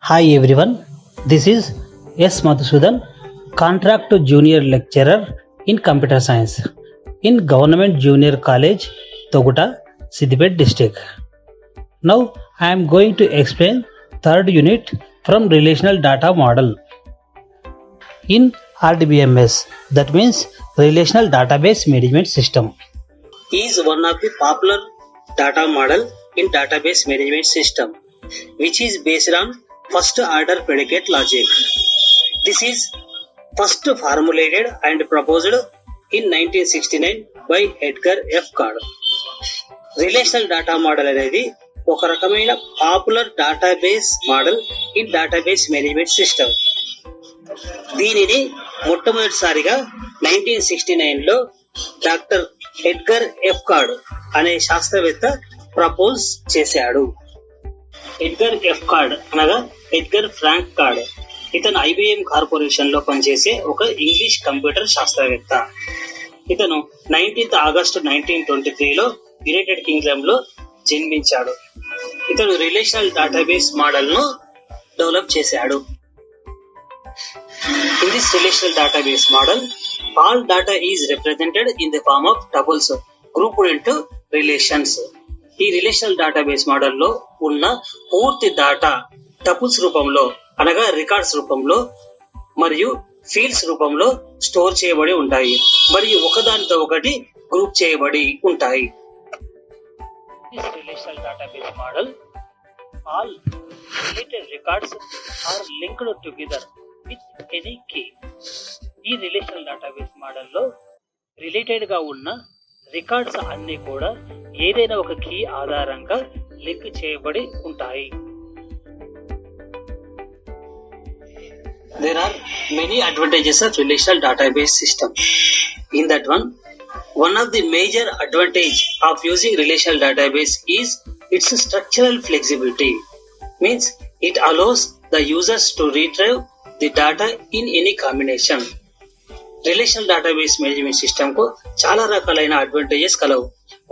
Hi everyone, this is S. Madhusudan, Contract Junior Lecturer in Computer Science in Government Junior College, Toguta, Siddipet District. Now I am going to explain third unit from Relational Data Model in RDBMS, that means Relational Database Management System. Is one of the popular data model in database management system, which is based on first order predicate logic. This is first formulated and proposed in 1969 by Edgar F. Codd. Relational data model అనేది ఒక రకమైన popular database model in database management system. దీనిని మొట్టమొదటిసారిగా 1969లో doctor Edgar F card అనే శాస్త్రవేత్త propose చేశాడు. Edgar F card అనగా Edgar Frank card. ఇతను IBM కార్పొరేషన్ లో పనిచేసే ఒక ఇంగ్లీష్ కంప్యూటర్ శాస్త్రవేత్త. ఇతను 19th ఆగస్టు 1923లో యునైటెడ్ కింగ్డమ్ లో జన్మించాడు. ఇతను రిలేషనల్ డేటాబేస్ మోడల్ ను డెవలప్ చేశాడు. In this relational database model, all data is represented in the form of tuples grouped into relations. ఈ రిలేషనల్ డేటాబేస్ మోడల్ లో ఉన్న పూర్తి డేటా టపుల్స్ రూపంలో అనగా రికార్డ్స్ రూపంలో మరియు ఫీల్డ్స్ రూపంలో స్టోర్ చేయబడి ఉంటాయి మరియు ఒకదానితో ఒకటి గ్రూప్ చేయబడి ఉంటాయి. This relational database model, all related records are linked together with any key. ఈ రిలేషనల్ డేటాబేస్ మోడల్ లో రిలేటెడ్ గా ఉన్న రికార్డ్స్ అన్ని కూడా ఏదైనా ఒక కీ ఆధారంగా లింక్ చేయబడి ఉంటాయి. There are many advantages of relational database system. In that one of the major advantage of using relational database is its structural flexibility. Means it allows the users to retrieve the data in any combination. Relational database management system కు చాలా రకాలైన advantages కలవు.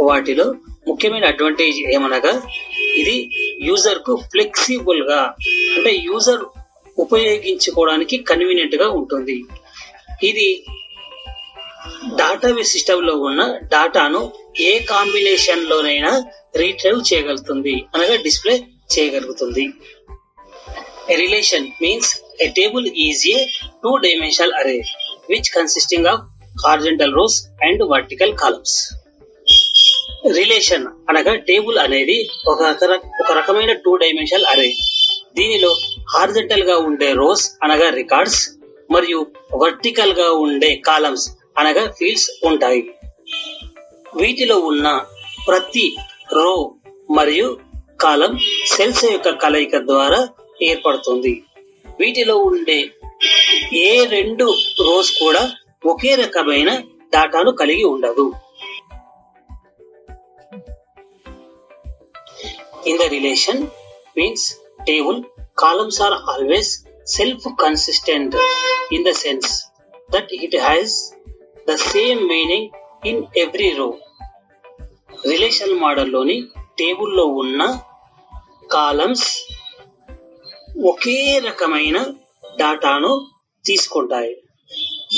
వాటిలో ముఖ్యమైన advantage ఏమనగా ఇది user కు flexible గా అంటే యూజర్ ఉపయోగించుకోవడానికి కన్వీనియంట్ గా ఉంటుంది. ఇది డేటాబేస్ సిస్టమ్ లో ఉన్న డేటాను ఏ కాంబినేషన్ లోనైనా రీట్రైవ్ చేయగలుగుతుంది అనగా డిస్ప్లే చేయగలుగుతుంది. A relation means a table is a two-dimensional array which consisting of horizontal rows and vertical columns. Relation అనగా టేబుల్ అనేది ఒక రకమైన 2-dimensional అరే. దీనిలో హారిజంటల్ గా ఉండే రోస్ అనగా రికార్డ్స్ మరియు వర్టికల్ గా ఉండే కాలమ్స్ అనగా ఫీల్డ్స్ ఉంటాయి. వీటిలో ఉన్న ప్రతి రో మరియు కాలం సెల్స్ యొక్క కలయిక ద్వారా ఏర్పడుతుంది. వీటిలో ఉండే ఏ రెండు రోస్ కూడా ఒకే రకమైన డేటాను కలిగి ఉండదు. In the relation means table, columns are always self-consistent in the sense that it has the same meaning in every row. Relational model లోని టేబుల్లో ఉన్న కాలమ్స్ ఒకే రకమైన డేటాను తీసుకుంటాయి.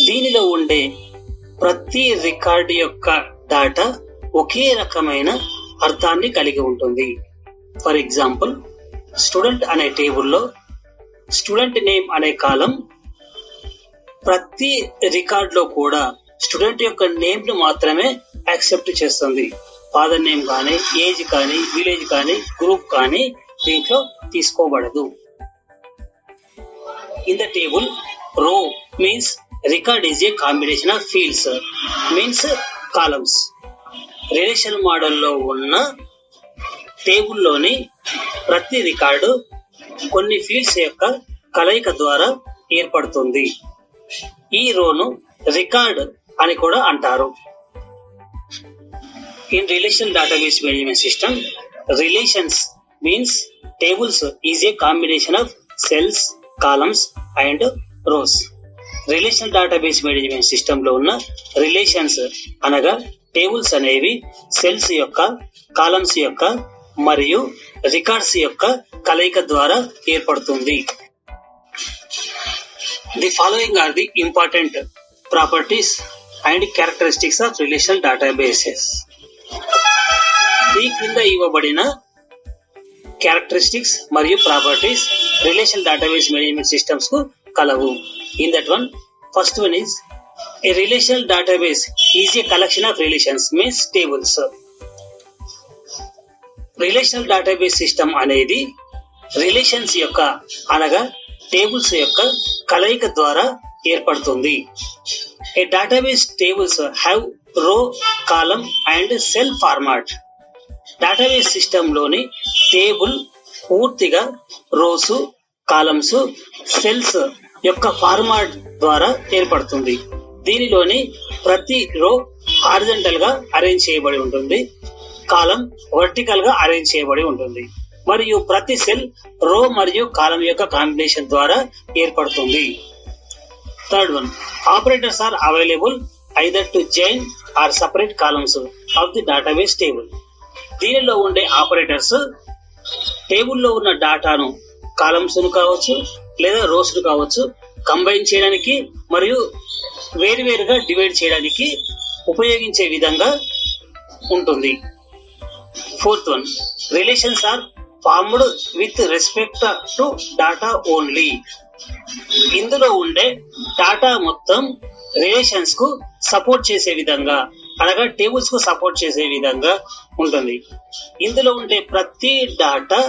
దీనిలో ఉండే ప్రతి రికార్డ్ యొక్క డేటా ఒకే రకమైన అర్థాన్ని కలిగి ఉంటుంది. ఫర్ ఎగ్జాంపుల్, స్టూడెంట్ అనే టేబుల్లో స్టూడెంట్ నేమ్ అనే కాలం ప్రతి రికార్డ్ లో కూడా స్టూడెంట్ యొక్క నేమ్ ను మాత్రమే యాక్సెప్ట్ చేస్తుంది. ఫాదర్ నేమ్ కానీ, ఏజ్ కానీ, విలేజ్ కానీ, గ్రూప్ కానీ దీంట్లో తీసుకోబడదు. In the table, row means record is a combination of fields means columns. Relational model లో ఉన్న టేబుల్లోని ప్రతి రికార్డు కొన్ని ఫీల్డ్స్ యొక్క కలయిక ద్వారా ఏర్పడుతుంది. ఈ రోను రికార్డ్ అని కూడా అంటారు. In relational database management system, relations means tables is a combination of cells, columns and rows. Relational database management system లో ఉన్న రిలేషన్స్ అనగా టేబుల్స్ అనేవి సెల్స్ యొక్క, కాలమ్స్ యొక్క మరియు రికార్డ్స్ యొక్క కలయిక ద్వారా ఏర్పడుతుంది. The following are the important properties and characteristics of relational databases. ఈ క్రింద ఇవ్వబడిన క్యారెక్టరిస్టిక్స్ మరియు properties relational database management systems కు కలవు. In that one, first one is a relational database is a collection of relations means tables. Relational database system అనేది relations యొక్క అనగా tables యొక్క కలయిక ద్వారా ఏర్పడుతుంది. A database tables have row, column and cell format. Database system లోని table పూర్తిగా rose, columns, cells యొక్క ఫార్మాట్ ద్వారా ఏర్పడుతుంది. దీనిలోని ప్రతి రో హారిజంటల్ గా అరేంజ్ చేయబడి ఉంటుంది, కాలం వర్టికల్ గా అరేంజ్ చేయబడి ఉంటుంది మరియు ప్రతి సెల్ రో మరియు కాలం యొక్క కాంబినేషన్ ద్వారా ఏర్పడుతుంది. Third one, operators are available either to join or separate columns of the database table. దీనిలో ఉండే ఆపరేటర్స్ టేబుల్లో ఉన్న డాటాను కాలమ్స్ ను కావచ్చు లేదా రోస్ ను కావచ్చు కంబైన్ చేయడానికి మరియు వేరువేరుగా డివైడ్ చేయడానికి ఉపయోగించే విధంగా ఉంటుంది. Fourth one, relations are formed with respect to data only. ఇందులో ఉండే డాటా మొత్తం రిలేషన్స్ కు సపోర్ట్ చేసే విధంగా అనగా టేబుల్స్ కు సపోర్ట్ చేసే విధంగా ఉంటుంది. ఇందులో ఉండే ప్రతి డాటా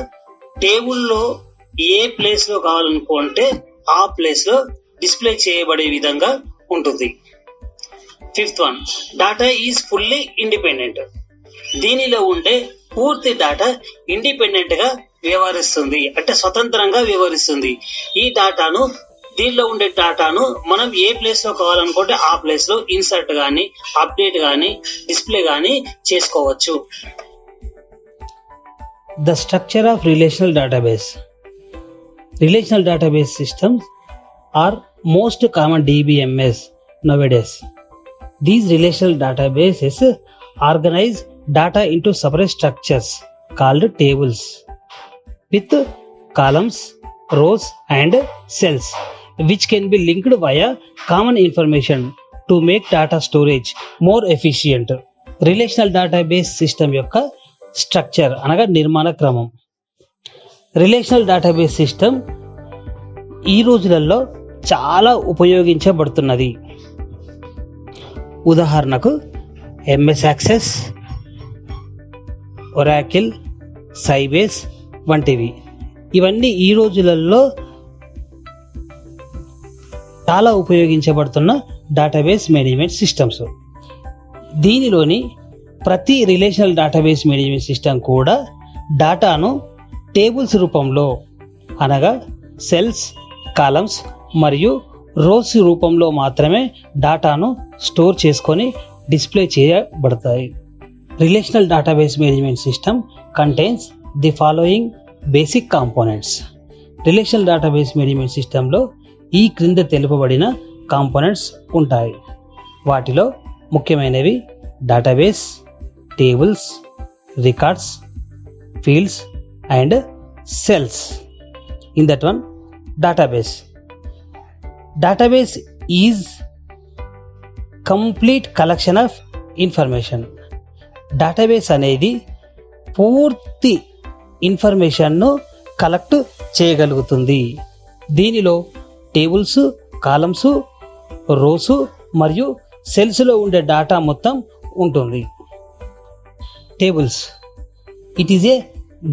టేబుల్లో ఏ ప్లేస్ లో కావాలనుకుంటే ఆ ప్లేస్ లో డిస్ప్లే చేయబడే విధంగా ఉంటుంది. Fifth one, data is fully independent. దీనిలో ఉండే పూర్తి డాటా ఇండిపెండెంట్ గా వ్యవహరిస్తుంది, అంటే స్వతంత్రంగా వ్యవహరిస్తుంది. ఈ డాటాను దీనిలో ఉండే డాటాను మనం ఏ ప్లేస్ లో కావాలనుకుంటే ఆ ప్లేస్ లో ఇన్సర్ట్ గానీ, అప్డేట్ గానీ, డిస్ప్లే గానీ చేసుకోవచ్చు. The structure of relational database. Relational database systems are most common DBMS nowadays. These relational databases organize data into separate structures called tables with columns, rows and cells which can be linked via common information to make data storage more efficient. Relational database system యొక్క structure అనగా నిర్మాణ క్రమం. Relational database system ఈ రోజులలో చాలా ఉపయోగించబడుతున్నది. ఉదాహరణకు MS access, Oracle, సైబేస్ వంటివి. ఇవన్నీ ఈ రోజులలో చాలా ఉపయోగించబడుతున్న డేటాబేస్ మేనేజ్మెంట్ సిస్టమ్స్. దీనిలోని ప్రతి రిలేషనల్ డేటాబేస్ మేనేజ్మెంట్ సిస్టమ్ కూడా డాటాను టేబుల్స్ రూపంలో అనగా సెల్స్, కాలమ్స్ మరియు రోస్ రూపంలో మాత్రమే డాటాను స్టోర్ చేసుకొని డిస్ప్లే చేయబడతాయి. Relational database management system contains the following basic components. Relational database management సిస్టంలో ఈ క్రింద తెలుపబడిన కాంపోనెంట్స్ ఉంటాయి. వాటిలో ముఖ్యమైనవి database, tables, records, fields and cells. In that one, database. Database is complete collection of information. Database అనేది పూర్తి ఇన్ఫర్మేషన్ను collect చేయగలుగుతుంది. దీనిలో టేబుల్స్, కాలమ్స్, రోస్ మరియు సెల్స్లో ఉండే డాటా మొత్తం ఉంటుంది. Tables, it is a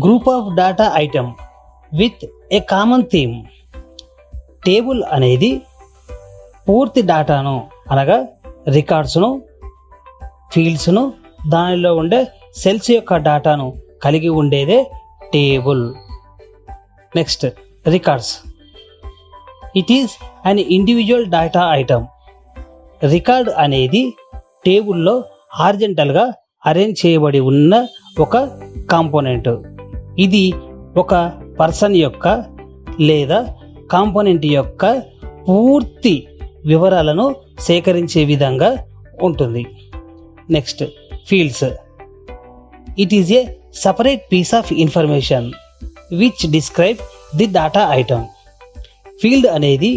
group of data item with a common theme. Table అనేది పూర్తి డాటాను అనగా రికార్డ్స్ను, ఫీల్డ్స్ను, దానిలో ఉండే సెల్స్ యొక్క డాటాను కలిగి ఉండేదే table. Next, records. It is an individual data item. Record అనేది టేబుల్లో హారిజంటల్గా అరేంజ్ చేయబడి ఉన్న ఒక కాంపోనెంట్. ఇది ఒక పర్సన్ యొక్క లేదా కాంపోనెంట్ యొక్క పూర్తి వివరాలను సేకరించే విధంగా ఉంటుంది. Next, fields. It is A separate piece of information which describe the data item. Field అనేది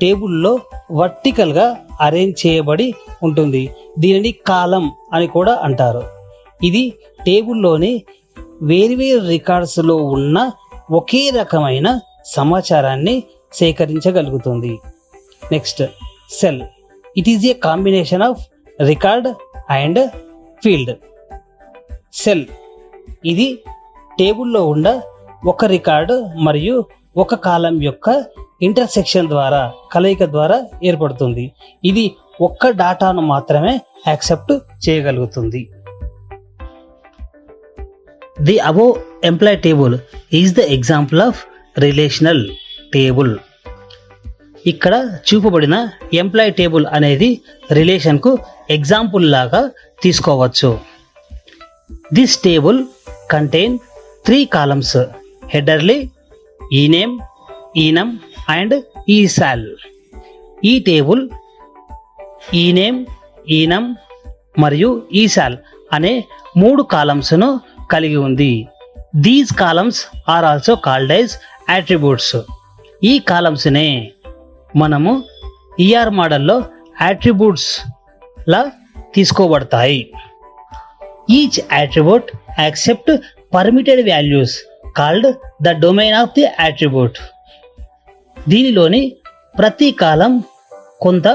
టేబుల్లో వర్టికల్గా అరేంజ్ చేయబడి ఉంటుంది. దీనిని కాలం అని కూడా అంటారు. ఇది టేబుల్లోని వేర్వేరు రికార్డ్స్లో ఉన్న ఒకే రకమైన సమాచారాన్ని సేకరించగలుగుతుంది. Next, cell. It is a combination of record and field. Cell ఇది టేబుల్లో ఉన్న ఒక రికార్డు మరియు ఒక కాలం యొక్క ఇంటర్సెక్షన్ ద్వారా, కలయిక ద్వారా ఏర్పడుతుంది. ఇది ఒక్క డాటాను మాత్రమే యాక్సెప్ట్ చేయగలుగుతుంది. The above employ table is the example of relational table. ఇక్కడ చూపబడిన ఎంప్లాయ్ టేబుల్ అనేది రిలేషన్కు ఎగ్జాంపుల్ లాగా తీసుకోవచ్చు. దిస్ టేబుల్ కంటైన్ 3 కాలమ్స్: హెడర్లీ, ఈనేమ్, ఈనమ్ అండ్ ఈసాల్. ఈ టేబుల్ ఈనేమ్, ఈనమ్ మరియు ఈసాల్ అనే 3 కాలమ్స్ను కలిగి ఉంది. These columns are also called as attributes. ఈ కాలమ్స్నే మనము ఈఆర్ మోడల్లో అట్రిబ్యూట్స్ లా తీసుకోబడతాయి. Each attribute accept permitted values called the domain of the attribute. దీనిలోని ప్రతి కాలం కొంత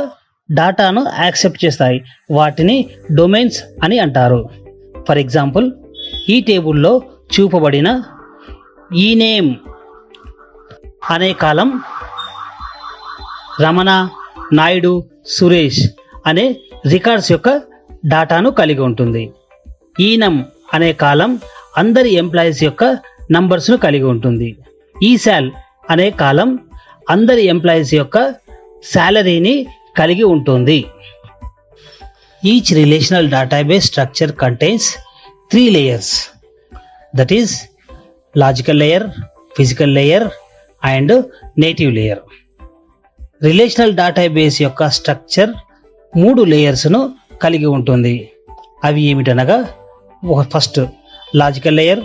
డాటాను యాక్సెప్ట్ చేస్తాయి. వాటిని డొమైన్స్ అని అంటారు. ఫర్ ఎగ్జాంపుల్, ఈ టేబుల్లో చూపబడిన ఈనేమ్ అనే కాలం రమణ, నాయుడు, సురేష్ అనే రికార్డ్స్ యొక్క డాటాను కలిగి ఉంటుంది. ఈనమ్ అనే కాలం అందరి ఎంప్లాయీస్ యొక్క నంబర్స్ను కలిగి ఉంటుంది. ఈసాల్ అనే కాలం అందరి ఎంప్లాయీస్ యొక్క శాలరీని కలిగి ఉంటుంది. Each relational database structure contains 3 layers, that is logical layer, physical layer and native layer. Relational database యొక్క స్ట్రక్చర్ 3 లేయర్స్ను కలిగి ఉంటుంది. అవి ఏమిటనగా, first logical layer,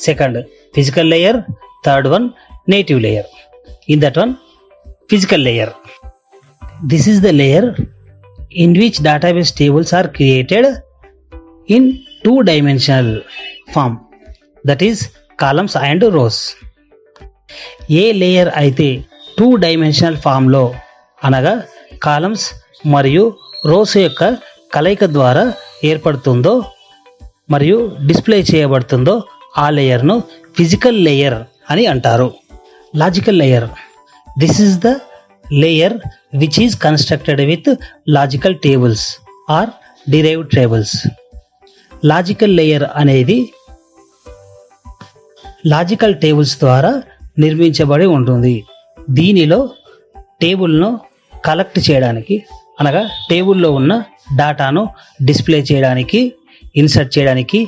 second physical layer, third one native layer. In that one, physical layer. This is the layer in which database tables are created in 2-dimensional form, that is columns and rows. A layer అయితే 2-dimensional form లో అనగా columns మరియు rose యొక్క కలయిక ద్వారా ఏర్పడుతుందో మరియు display చేయబడుతుందో ఆ లేయర్ను ఫిజికల్ లేయర్ అని అంటారు. Logical layer. This is the layer which is constructed with logical tables or derived tables. Logical layer అనేది లాజికల్ టేబుల్స్ ద్వారా నిర్మించబడి ఉంటుంది. దీనిలో టేబుల్ను కలెక్ట్ చేయడానికి అనగా టేబుల్లో ఉన్న డాటాను డిస్ప్లే చేయడానికి, ఇన్సర్ట్ చేయడానికి,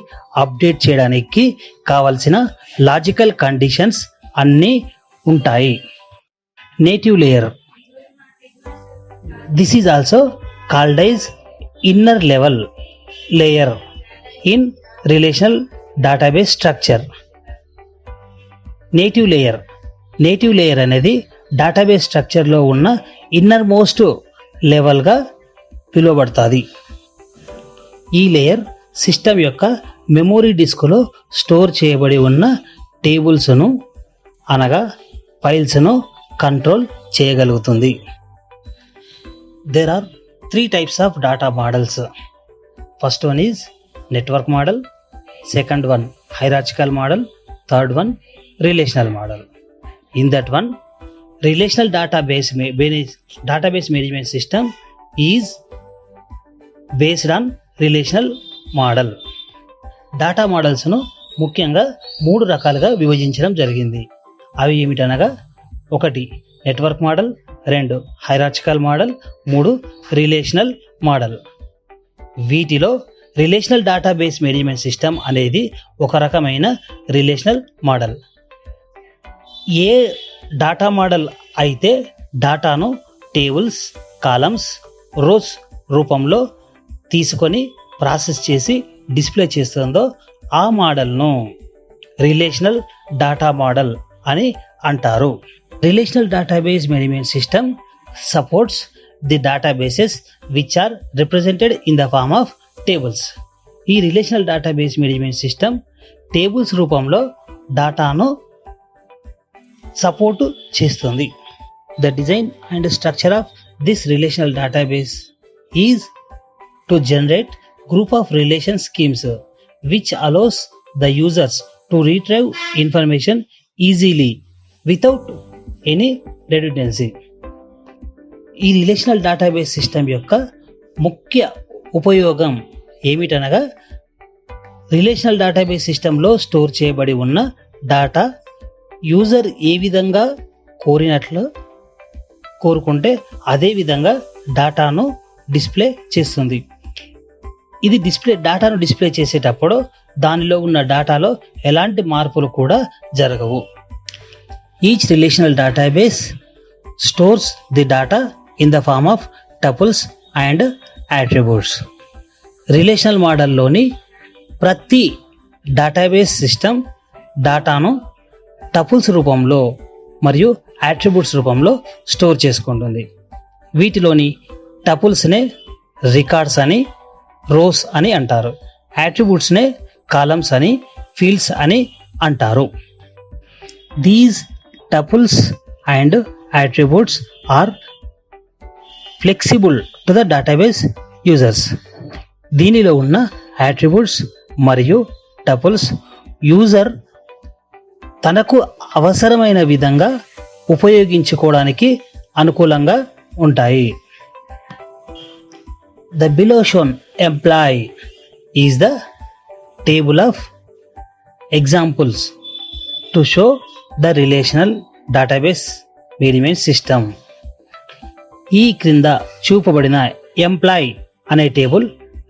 అప్డేట్ చేయడానికి కావలసిన లాజికల్ కండిషన్స్ అన్నీ ఉంటాయి. Native layer. This is also called as inner level layer in relational database structure. Native layer. Native layer అనేది డేటాబేస్ స్ట్రక్చర్లో ఉన్న ఇన్నర్ మోస్ట్ లెవెల్గా పిలువబడుతుంది. ఈ లేయర్ సిస్టమ్ యొక్క మెమొరీ డిస్క్లో స్టోర్ చేయబడి ఉన్న టేబుల్స్ను అనగా ఫైల్స్ను కంట్రోల్ చేయగలుగుతుంది. There are 3 types of data models. First one is network model, second one hierarchical model, third one relational model. In that one, relational database management system is based on relational model. Data మోడల్స్ను ముఖ్యంగా 3 రకాలుగా విభజించడం జరిగింది. అవి ఏమిటనగా, 1 network model, 2 hierarchical model, 3 relational model. వీటిలో relational database management system అనేది ఒక రకమైన రిలేషనల్ మోడల్. ఏ డేటా మోడల్ అయితే డేటాను టేబుల్స్, కాలమ్స్, రోస్ రూపంలో తీసుకొని ప్రాసెస్ చేసి డిస్ప్లే చేస్తుందో ఆ మోడల్ను రిలేషనల్ డేటా మోడల్ అని అంటారు. Relational database management system supports the databases which are represented in the form of tables. ఈ relational database management system tables రూపంలో డేటాను సపోర్ట్ చేస్తుంది. The design and structure of this relational database is to generate group of relation schemes which allows the users to retrieve information easily without any redundancy. ఈ relational database system యొక్క ముఖ్య ఉపయోగం ఏమిటనగా relational database సిస్టంలో store చేయబడి ఉన్న data user ఏ విధంగా కోరుకుంటే అదే విధంగా డేటాను డిస్ప్లే చేస్తుంది. ఇది డేటాను డిస్ప్లే చేసేటప్పుడు దానిలో ఉన్న డేటాలో ఎలాంటి మార్పులు కూడా జరగవు. Each relational database stores the data in the form of tuples and attributes. Relational మోడల్లోని ప్రతి డేటాబేస్ సిస్టమ్ డేటాను టపుల్స్ రూపంలో మరియు అట్రిబ్యూట్స్ రూపంలో స్టోర్ చేసుకుంటుంది. వీటిలోని టపుల్స్నే రికార్డ్స్ అని, రోస్ అని అంటారు. అట్రిబ్యూట్స్నే కాలమ్స్ అని, ఫీల్డ్స్ అని అంటారు. These tuples and attributes are flexible to the database users. దీనిలో ఉన్న అట్రిబ్యూట్స్ మరియు టపుల్స్ యూజర్ తనకు అవసరమైన విధంగా ఉపయోగించుకోవడానికి అనుకూలంగా ఉంటాయి. The below shown employee is the table of examples to show the relational database management system. ఈ క్రింద చూపబడిన ఎంప్లాయ్ అనే టేబుల్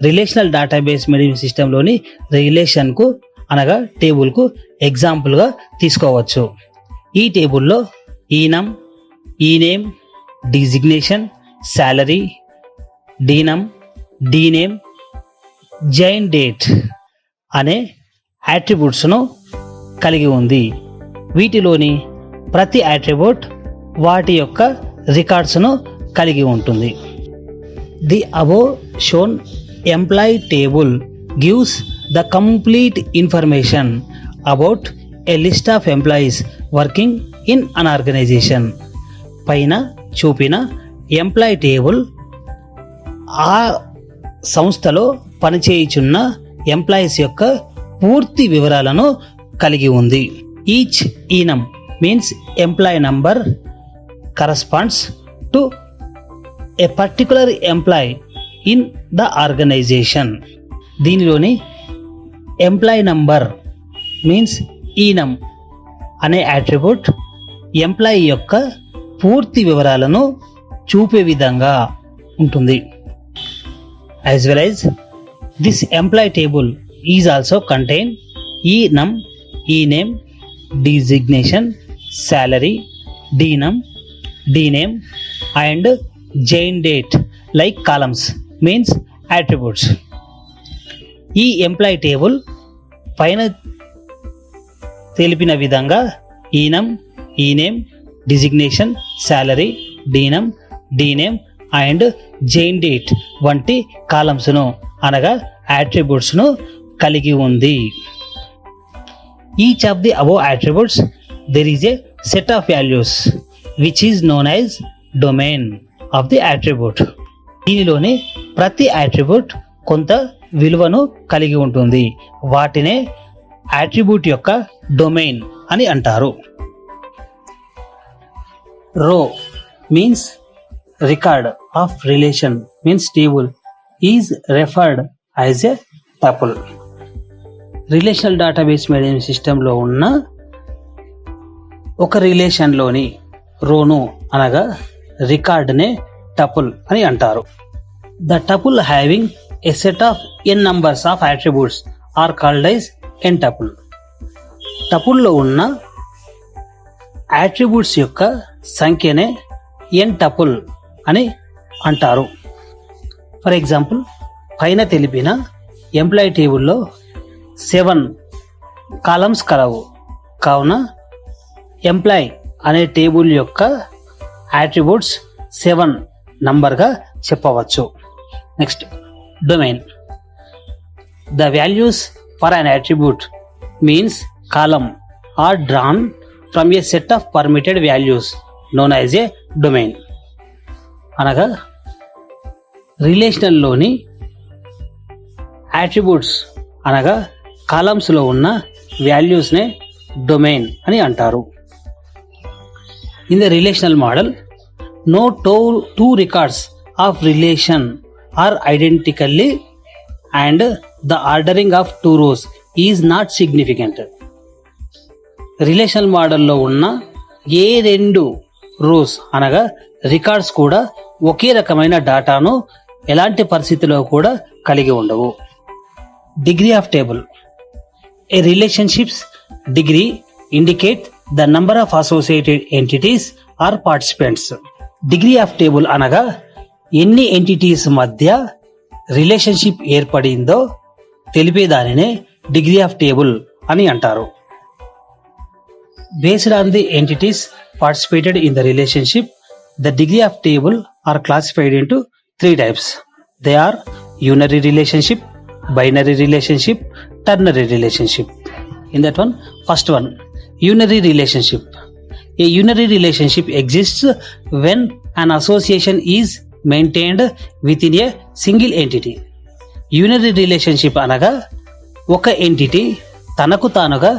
రిలేషనల్ డేటాబేస్ మేనేజ్మెంట్ సిస్టంలోని రిలేషన్కు అనగా టేబుల్కు ఎగ్జాంపుల్గా తీసుకోవచ్చు. ఈ టేబుల్లో enum, ename, designation, salary, dnum, dname, join date అనే అట్రిబ్యూట్స్ను కలిగి ఉంది. వీటిలోని ప్రతి అట్రిబ్యూట్ వాటి యొక్క రికార్డ్స్ను కలిగి ఉంటుంది. The above shown employee table gives the complete information about a list of employees working in an organization. పైన చూపిన ఎంప్లాయీ టేబుల్ ఆ సంస్థలో పనిచేయుచున్న ఎంప్లాయీస్ యొక్క పూర్తి వివరాలను కలిగి ఉంది. Each enum means employee number corresponds to a particular employee in the organization. దీనిలోని ఎంప్లాయీ నంబర్ మీన్స్ ఈనమ్ అనే అట్రిబ్యూట్ ఎంప్లాయీ యొక్క పూర్తి వివరాలను చూపే విధంగా ఉంటుంది. As well as this employee table is also contain enum, ename, designation, salary, dnum, dname and join date like columns means attributes. ఈ employee table పైన తెలిపిన విధంగా enum, ename, designation, salary, dnum, dname and join date వంటి కాలమ్స్ను అనగా అట్రిబ్యూట్స్ను కలిగి ఉంది. Each of the above attributes there is a set of values which is known as domain of the attribute. దీనిలోని ప్రతి అట్రిబ్యూట్ కొంత విలువను కలిగి ఉంటుంది. వాటినే అట్రిబ్యూట్ యొక్క డొమైన్ అని అంటారు. రో means record of relation means table is referred as a tuple. Relational database management సిస్టంలో ఉన్న ఒక రిలేషన్లోని రోను అనగా రికార్డ్నే టపుల్ అని అంటారు. The tuple having a set of n numbers of attributes are called as n tuple. టపుల్లో ఉన్న అట్రిబ్యూట్స్ యొక్క సంఖ్యనే n tuple అని అంటారు. ఫర్ ఎగ్జాంపుల్ పైన తెలిపిన ఎంప్లాయీ టేబుల్లో 7 కాలమ్స్ కలవు. కావున ఎంప్లాయ్ అనే టేబుల్ యొక్క అట్రిబ్యూట్స్ 7 నంబర్గా చెప్పవచ్చు. Next domain. The values for an attribute means column are drawn from a set of permitted values known as a domain. అనగా రిలేషనల్లోని అట్రిబ్యూట్స్ అనగా కాలమ్స్లో ఉన్న వాల్యూస్నే డొమైన్ అని అంటారు. In the relational model no two records of relation are identically and the ordering of two rows is not significant. Relational మోడల్లో ఉన్న ఏ 2 rose అనగా records కూడా ఒకే రకమైన డాటాను ఎలాంటి పరిస్థితిలో కూడా కలిగి ఉండవు. Degree of table. A relationship's degree indicate the number of associated entities or participants. Degree of table అనగా ఎన్ని ఎంటిటీస్ మధ్య రిలేషన్షిప్ ఏర్పడిందో తెలిపేదానినే డిగ్రీ ఆఫ్ టేబుల్ అని అంటారు. Based on the entities participated in the relationship, the degree of table are classified into 3 types. They are unary relationship, binary relationship, ternary relationship. In that one, first one, unary relationship. A unary relationship exists when an association is maintained within a single entity. Unary relationship అనగా ఒక entity తనకు తానుగా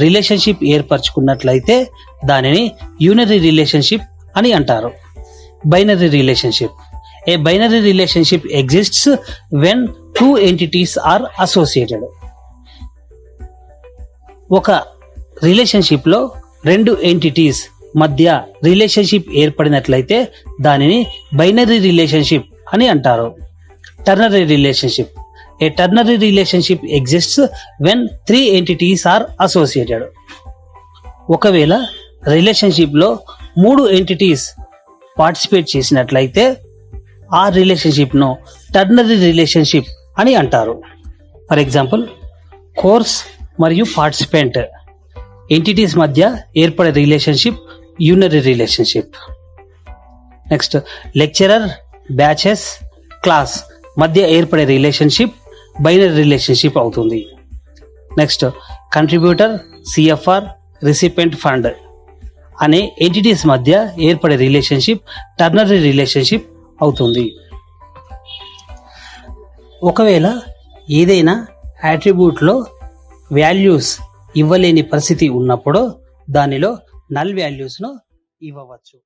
relationship ఏర్పరచుకున్నట్లయితే దానిని unary relationship అని అంటారు. Binary relationship. A binary relationship exists when 2 entities are associated. ఒక రిలేషన్షిప్లో 2 entities మధ్య రిలేషన్షిప్ ఏర్పడినట్లయితే దానిని బైనరీ రిలేషన్షిప్ అని అంటారు. Ternary relationship. A ternary relationship exists when 3 entities are associated. ఒకవేళ రిలేషన్షిప్లో 3 entities పార్టిసిపేట్ చేసినట్లయితే ఆ రిలేషన్షిప్ను టర్నరీ రిలేషన్షిప్ అని అంటారు. ఫర్ ఎగ్జాంపుల్, కోర్స్ మరియు పార్టిసిపెంట్ ఎంటిటీస్ మధ్య ఏర్పడే relationship unary relationship. Next, lecturer, batches, class మధ్య ఏర్పడే రిలేషన్షిప్ బైనరీ రిలేషన్షిప్ అవుతుంది. Next, contributor, CFR, recipient fund అనే ఎంటిటీస్ మధ్య ఏర్పడే రిలేషన్షిప్ టర్నరీ రిలేషన్షిప్ అవుతుంది. ఒకవేళ ఏదైనా అట్రిబ్యూట్లో వాల్యూస్ ఇవ్వలేని పరిస్థితి ఉన్నప్పుడు దానిలో నల్ వాల్యూస్ను ఇవ్వవచ్చు.